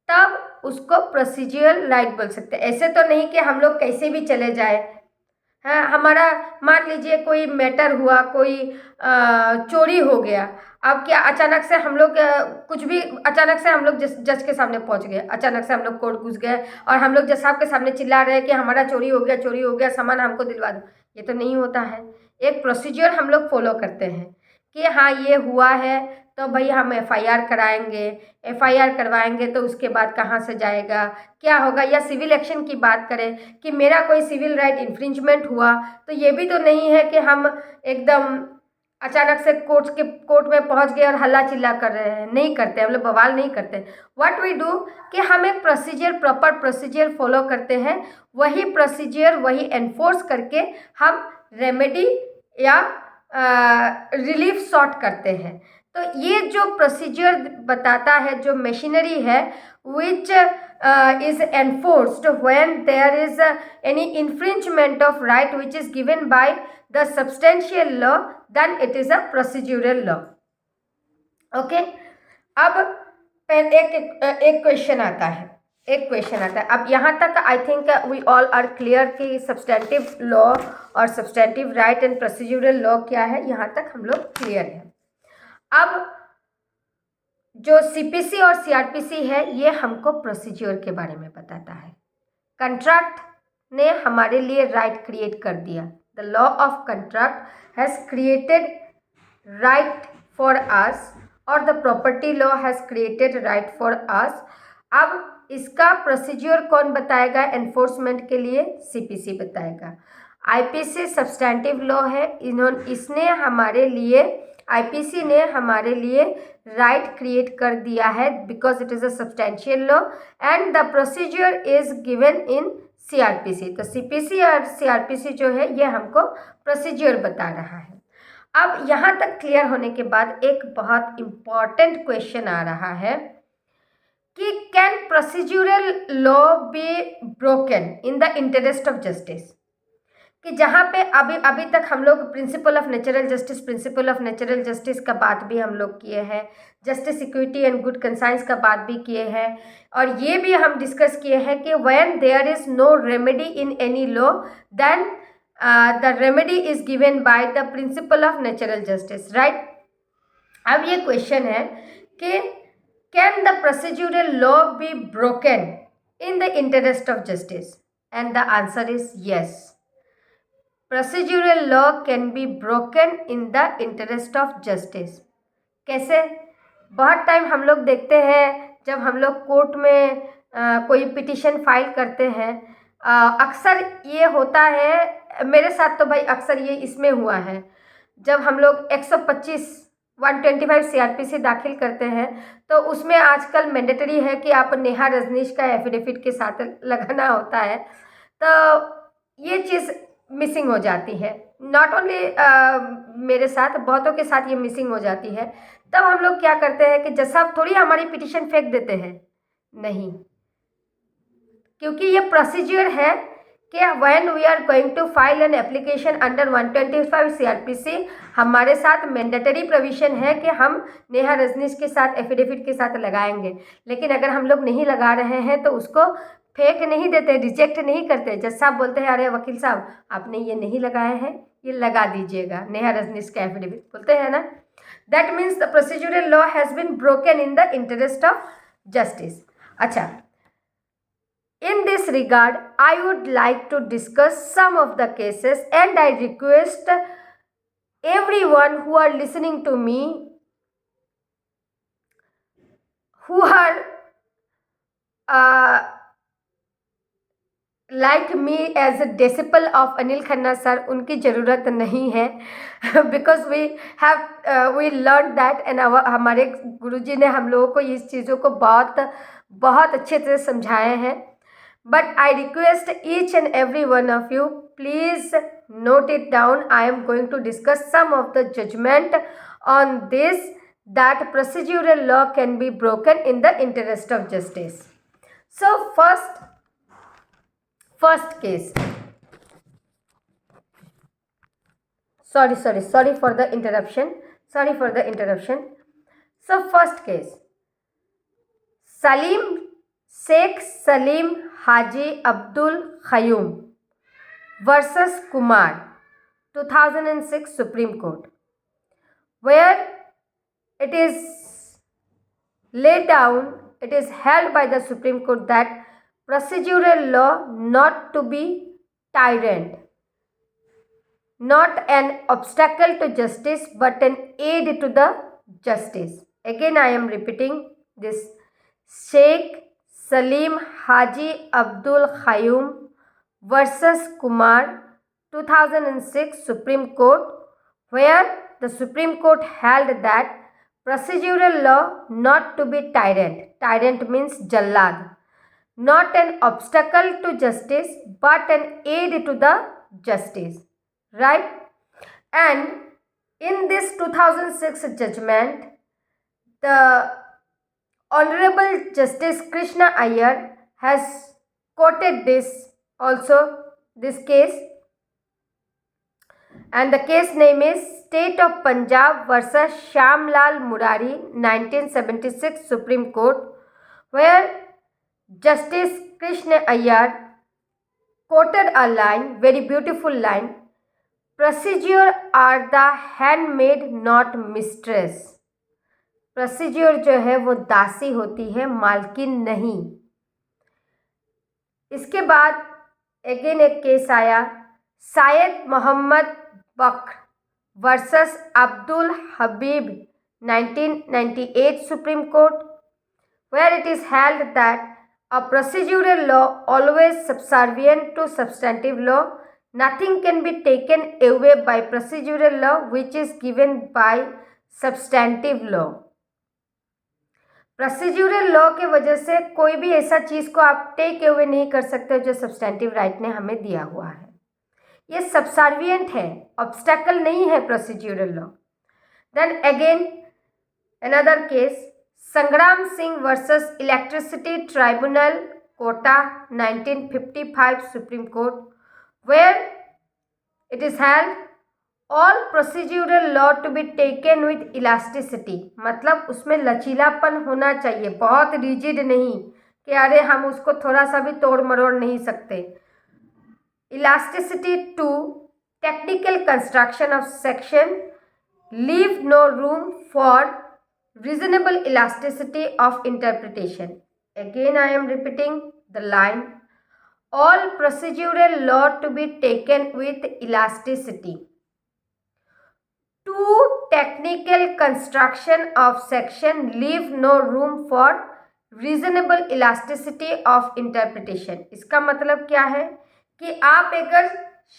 तब उसको प्रोसीजरल राइट बोल सकते हैं। ऐसे तो नहीं कि हम लोग कैसे भी चले जाए। हाँ, हमारा मान लीजिए कोई मैटर हुआ, कोई चोरी हो गया, अब क्या अचानक से हम लोग कुछ भी अचानक से हम लोग जज के सामने पहुंच गए, अचानक से हम लोग कोर्ट घुस गए और हम लोग जज साहब के सामने चिल्ला रहे हैं कि हमारा चोरी हो गया, चोरी हो गया, सामान हमको दिलवा दो। ये तो नहीं होता है। एक प्रोसीजर हम लोग फॉलो करते हैं कि हाँ ये हुआ है तो भाई हम एफआईआर कराएंगे, एफआईआर करवाएंगे तो उसके बाद कहाँ से जाएगा, क्या होगा। या सिविल एक्शन की बात करें कि मेरा कोई सिविल राइट इन्फ्रिंजमेंट हुआ, तो ये भी तो नहीं है कि हम एकदम अचानक से कोर्ट में पहुंच गए और हल्ला चिल्ला कर रहे हैं। नहीं करते, हम लोग बवाल नहीं करते। व्हाट वी डू कि हम एक प्रोसीजर, प्रॉपर प्रोसीजर फॉलो करते हैं। वही प्रोसीजर, वही एनफोर्स करके हम रेमेडी या रिलीफ सॉर्ट करते हैं। तो ये जो प्रोसीजर बताता है, जो मशीनरी है, विच is enforced when there is any infringement of right which is given by the substantial law, then it is a procedural law। Okay, अब एक क्वेश्चन आता है, अब यहाँ तक I think we all are clear कि substantive law और substantive right and procedural law क्या है, यहाँ तक हम लोग क्लियर हैं। अब जो सीपीसी और सीआरपीसी है, ये हमको प्रोसीजर के बारे में बताता है। कंट्रैक्ट ने हमारे लिए राइट क्रिएट कर दिया। The law of contract has created right for us और the property law has created right for us. अब इसका प्रोसीजर कौन बताएगा एनफोर्समेंट के लिए? सीपीसी बताएगा। आईपीसी सब्सटेंटिव लॉ है, इसने हमारे लिए, आईपीसी ने हमारे लिए राइट क्रिएट कर दिया है because it is a substantial law and the procedure is given in CrPC. तो सीपीसी और सीआरपीसी जो है ये हमको प्रोसीजर बता रहा है। अब यहाँ तक क्लियर होने के बाद एक बहुत इम्पॉर्टेंट क्वेश्चन आ रहा है कि can procedural law be broken in the interest of justice. कि जहाँ पे अभी तक हम लोग प्रिंसिपल ऑफ नेचुरल जस्टिस का बात भी हम लोग किए हैं, justice equity and good conscience का बात भी किए हैं, और ये भी हम डिस्कस किए हैं कि when there is no remedy in any law then the remedy is given by the principle of natural justice, right. अब ये क्वेश्चन है कि can the procedural law be broken in the interest of justice, and the answer is yes. Procedural law can be broken in the interest of justice. कैसे? बहुत time हम लोग देखते हैं जब हम लोग कोर्ट में कोई पिटीशन फाइल करते हैं, अक्सर ये होता है, मेरे साथ तो भाई अक्सर ये इसमें हुआ है, जब हम लोग 125 सीआरपीसी दाखिल करते हैं तो उसमें आजकल मैंडेटरी है कि आप नेहा रजनीश का एफिडेविट के साथ लगाना होता है। तो ये चीज़ मिसिंग हो जाती है, नॉट ओनली मेरे साथ, बहुतों के साथ ये मिसिंग हो जाती है। तब हम लोग क्या करते हैं कि जज साहब थोड़ी हमारी पिटीशन फेंक देते हैं, नहीं, क्योंकि ये प्रोसीजर है कि when we are going to file an application under 125 CRPC, हमारे साथ मैंडेटरी प्रोविजन है कि हम नेहा रजनीश के साथ एफिडेविट के साथ लगाएंगे। लेकिन अगर हम लोग नहीं लगा रहे हैं तो उसको फेंक नहीं देते, रिजेक्ट नहीं करते। जज साहब बोलते हैं अरे वकील साहब आपने ये नहीं लगाए हैं, ये लगा दीजिएगा नेहा रजनीश का एफिडेविट, बोलते हैं ना। That means the procedural law has been broken in the interest of justice. अच्छा, in this regard I would like to discuss some of the cases, and I request everyone who are listening to me, who are like me as a disciple of Anil Khanna sir, उनकी ज़रूरत नहीं है because we learned that and हमारे गुरुजी ने हम लोगों को इस चीज़ों को बहुत अच्छे से समझाए हैं। But I request each and every one of you, please note it down. I am going to discuss some of the judgment on this, that procedural law can be broken in the interest of justice. So first case. Sorry for the interruption. So first case, Sheikh Salim Haji Abdul Qayyum versus Kumar, 2006 Supreme Court, where it is laid down, it is held by the Supreme Court that procedural law not to be tyrant, not an obstacle to justice but an aid to the justice. Again I am repeating this, Sheikh Salim Haji Abdul Qayyum versus Kumar, 2006 Supreme Court, where the Supreme Court held that procedural law not to be tyrant means jallad, not an obstacle to justice but an aid to the justice, right? And in this 2006 judgment, the Honorable Justice Krishna Iyer has quoted this case, and the case name is State of Punjab versus Shyamlal Murari, 1976 Supreme Court, where Justice Krishna Iyer quoted a line, very beautiful line, procedure are the handmaid not mistress. Procedure जो है वो दासी होती है, मालकिन नहीं। इसके बाद अगेन एक केस आया, Sayed Mohammed Bakr versus Abdul Habib, 1998 supreme court, where it is held that a procedural law always subservient to substantive law, nothing can be taken away by procedural law which is given by substantive law. Procedural law के वजह से कोई भी ऐसा चीज़ को आप take away नहीं कर सकते जो सब्सटेंटिव राइट ने हमें दिया हुआ है। ये सबसर्विएंट है, ऑब्स्टेकल नहीं है procedural law. Then again another case, Sangram Singh versus electricity tribunal Kota, 1955 supreme court, where it is held all procedural law to be taken with elasticity, मतलब उसमें लचीलापन होना चाहिए, बहुत रिजिड नहीं कि अरे हम उसको थोड़ा सा भी तोड़ मरोड़ नहीं सकते। Elasticity to technical construction of section, leave no room for reasonable elasticity of interpretation. Again I am repeating the line, all procedural law to be taken with elasticity to technical construction of section, leave no room for reasonable elasticity of interpretation। इसका मतलब क्या है कि आप अगर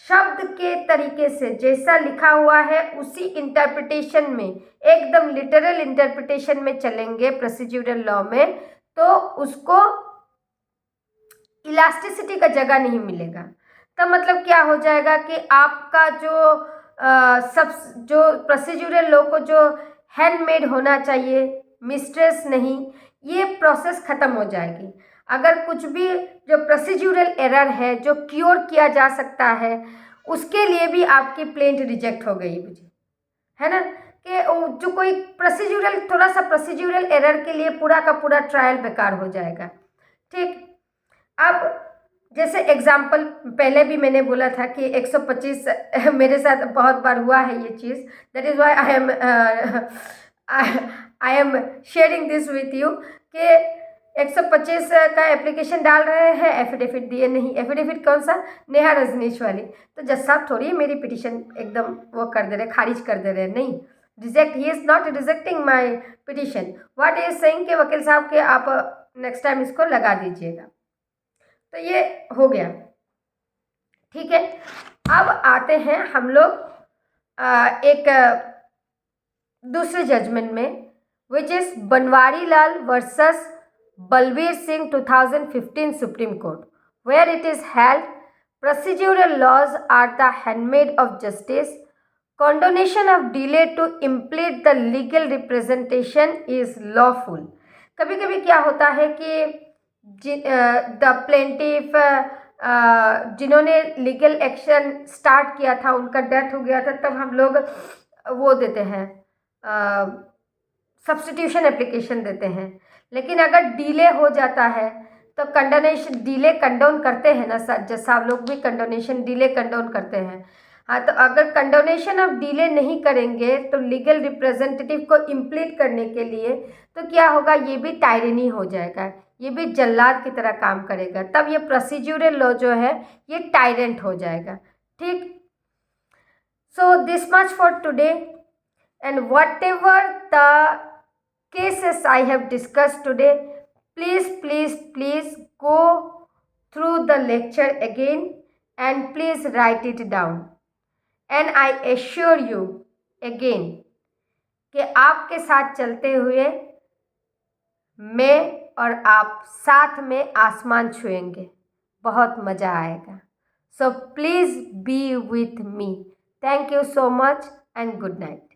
शब्द के तरीके से जैसा लिखा हुआ है उसी इंटरप्रिटेशन में, एकदम लिटरल इंटरप्रिटेशन में चलेंगे प्रोसीज्यूरल लॉ में, तो उसको इलास्टिसिटी का जगह नहीं मिलेगा। तब मतलब क्या हो जाएगा कि आपका जो प्रोसीज्यूरल लॉ को जो हैंडमेड होना चाहिए, मिस्ट्रेस नहीं, ये प्रोसेस ख़त्म हो जाएगी। अगर कुछ भी जो प्रोसीड्यूरल एरर है जो क्योर किया जा सकता है उसके लिए भी आपकी प्लेंट रिजेक्ट हो गई मुझे, है ना, कि जो कोई प्रोसीड्यूरल थोड़ा सा प्रोसीड्यूरल एरर के लिए पूरा का पूरा ट्रायल बेकार हो जाएगा। ठीक, अब जैसे एग्जाम्पल पहले भी मैंने बोला था कि 125 मेरे साथ बहुत बार हुआ है ये चीज़, that is why I am sharing this with you कि 125 का एप्लीकेशन डाल रहे हैं, एफिडेविट दिए नहीं। एफिडेविट कौन सा? नेहा रजनीश वाली। तो जज साहब थोड़ी मेरी पिटिशन एकदम वो कर दे रहे, खारिज कर दे रहे, नहीं, reject, he is not rejecting my petition, what is saying कि वकील साहब के आप नेक्स्ट टाइम इसको लगा दीजिएगा। तो ये हो गया, ठीक है। अब आते हैं हम लोग एक दूसरे जजमेंट में, which is Banwari Lal versus Balbir Singh 2015 supreme court, where it is held procedural laws are the handmaid of justice, condonation of delay to implement the legal representation is lawful। कभी कभी क्या होता है कि द प्लेंटिफ जिन्होंने लीगल एक्शन स्टार्ट किया था उनका डेथ हो गया था, तब हम लोग वो देते हैं, सब्स्टिट्यूशन एप्लीकेशन देते हैं। लेकिन अगर डिले हो जाता है तो कंडोनेशन डिले कंडोन करते हैं ना सर, जैसा आप लोग भी कंडोनेशन डिले कंडोन करते हैं। हाँ, तो अगर कंडोनेशन ऑफ डिले नहीं करेंगे तो लीगल रिप्रेजेंटेटिव को इम्प्लीट करने के लिए तो क्या होगा, ये भी टायरनी हो जाएगा, ये भी जल्लाद की तरह काम करेगा, तब ये प्रोसीड्यूरल लॉ जो है ये टायरेंट हो जाएगा। ठीक, so this much for today, and what ever the cases I have discussed today, please go through the lecture again and please write it down, and I assure you again कि आपके साथ चलते हुए मैं और आप साथ में आसमान छुएंगे, बहुत मज़ा आएगा। So please be with me. Thank you so much and good night.